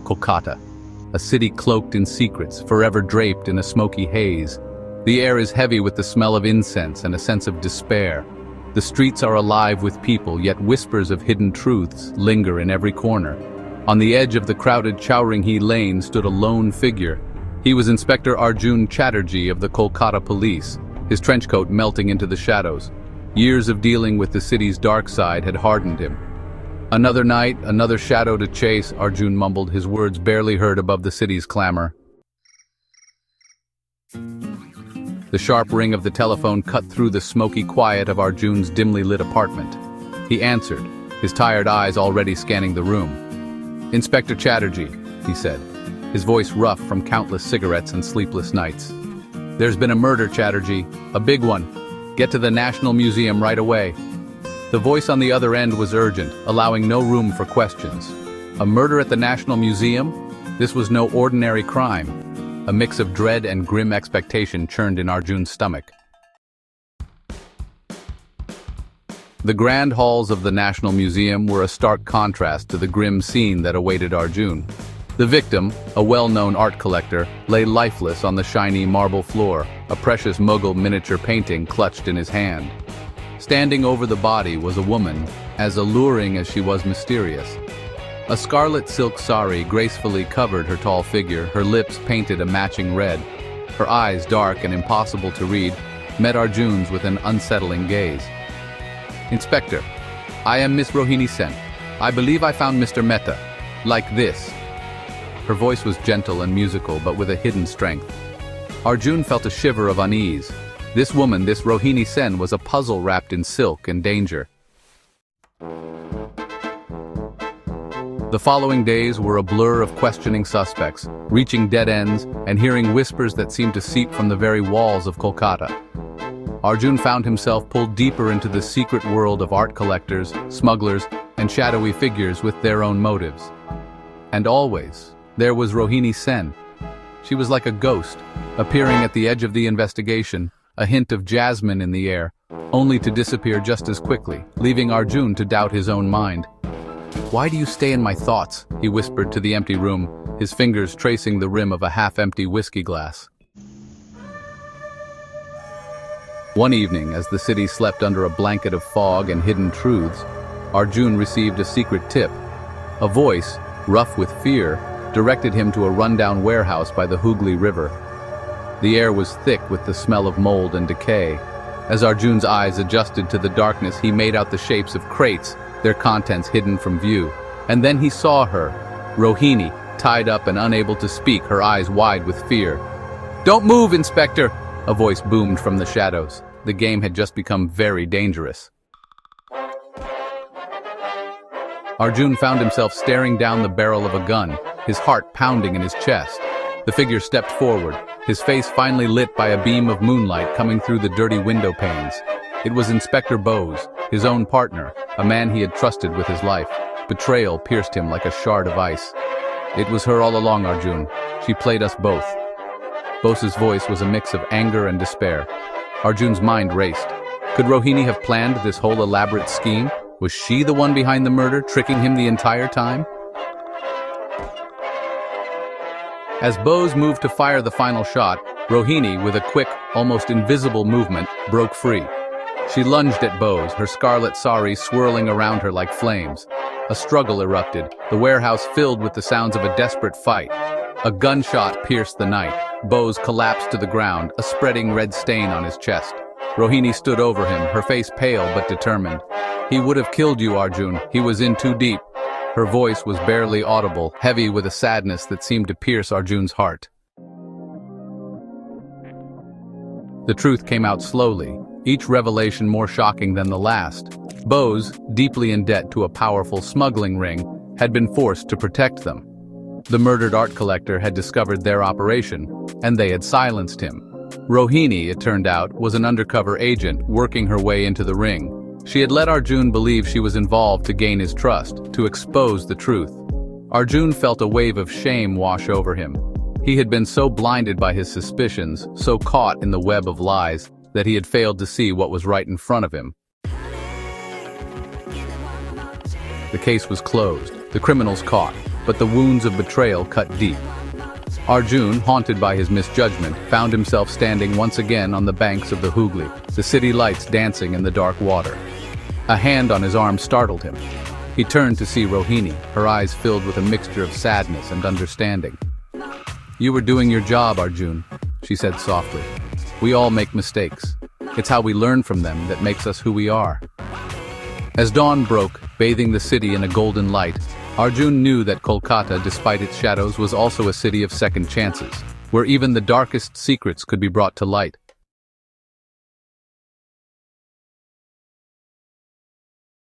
Kolkata, a city cloaked in secrets, forever draped in a smoky haze. The air is heavy with the smell of incense and a sense of despair. The streets are alive with people, yet whispers of hidden truths linger in every corner. On the edge of the crowded Chowringhi lane stood a lone figure. He was Inspector Arjun Chatterjee of the Kolkata police, his trench coat melting into the shadows. Years of dealing with the city's dark side had hardened him. Another night, another shadow to chase, Arjun mumbled, his words barely heard above the city's clamor. The sharp ring of the telephone cut through the smoky quiet of Arjun's dimly lit apartment. He answered, his tired eyes already scanning the room. "Inspector Chatterjee," he said, his voice rough from countless cigarettes and sleepless nights. "There's been a murder, Chatterjee, a big one. Get to the National Museum right away." The voice on the other end was urgent, allowing no room for questions. A murder at the National Museum? This was no ordinary crime. A mix of dread and grim expectation churned in Arjun's stomach. The grand halls of the National Museum were a stark contrast to the grim scene that awaited Arjun. The victim, a well-known art collector, lay lifeless on the shiny marble floor, a precious Mughal miniature painting clutched in his hand. Standing over the body was a woman, as alluring as she was mysterious. A scarlet silk sari gracefully covered her tall figure, her lips painted a matching red. Her eyes, dark and impossible to read, met Arjun's with an unsettling gaze. "Inspector, I am Miss Rohini Sen. I believe I found Mr. Mehta. Like this." Her voice was gentle and musical, but with a hidden strength. Arjun felt a shiver of unease. This woman, this Rohini Sen, was a puzzle wrapped in silk and danger. The following days were a blur of questioning suspects, reaching dead ends and hearing whispers that seemed to seep from the very walls of Kolkata. Arjun found himself pulled deeper into the secret world of art collectors, smugglers, and shadowy figures with their own motives. And always, there was Rohini Sen. She was like a ghost, appearing at the edge of the investigation, a hint of jasmine in the air, only to disappear just as quickly, leaving Arjun to doubt his own mind. "Why do you stay in my thoughts?" he whispered to the empty room, his fingers tracing the rim of a half-empty whiskey glass. One evening, as the city slept under a blanket of fog and hidden truths, Arjun received a secret tip. A voice, rough with fear, directed him to a rundown warehouse by the Hooghly River. The air was thick with the smell of mold and decay. As Arjun's eyes adjusted to the darkness, he made out the shapes of crates, their contents hidden from view. And then he saw her, Rohini, tied up and unable to speak, her eyes wide with fear. "Don't move, Inspector!" a voice boomed from the shadows. The game had just become very dangerous. Arjun found himself staring down the barrel of a gun, his heart pounding in his chest. The figure stepped forward, his face finally lit by a beam of moonlight coming through the dirty window panes. It was Inspector Bose, his own partner, a man he had trusted with his life. Betrayal pierced him like a shard of ice. "It was her all along, Arjun. She played us both." Bose's voice was a mix of anger and despair. Arjun's mind raced. Could Rohini have planned this whole elaborate scheme? Was she the one behind the murder, tricking him the entire time? As Bose moved to fire the final shot, Rohini, with a quick, almost invisible movement, broke free. She lunged at Bose, her scarlet sari swirling around her like flames. A struggle erupted, the warehouse filled with the sounds of a desperate fight. A gunshot pierced the night. Bose collapsed to the ground, a spreading red stain on his chest. Rohini stood over him, her face pale but determined. "He would have killed you, Arjun. He was in too deep." Her voice was barely audible, heavy with a sadness that seemed to pierce Arjun's heart. The truth came out slowly, each revelation more shocking than the last. Bose, deeply in debt to a powerful smuggling ring, had been forced to protect them. The murdered art collector had discovered their operation, and they had silenced him. Rohini, it turned out, was an undercover agent working her way into the ring. She had let Arjun believe she was involved to gain his trust, to expose the truth. Arjun felt a wave of shame wash over him. He had been so blinded by his suspicions, so caught in the web of lies, that he had failed to see what was right in front of him. The case was closed, the criminals caught, but the wounds of betrayal cut deep. Arjun, haunted by his misjudgment, found himself standing once again on the banks of the Hooghly, the city lights dancing in the dark water. A hand on his arm startled him. He turned to see Rohini, her eyes filled with a mixture of sadness and understanding. "You were doing your job, Arjun," she said softly. "We all make mistakes. It's how we learn from them that makes us who we are." As dawn broke, bathing the city in a golden light, Arjun knew that Kolkata, despite its shadows, was also a city of second chances, where even the darkest secrets could be brought to light.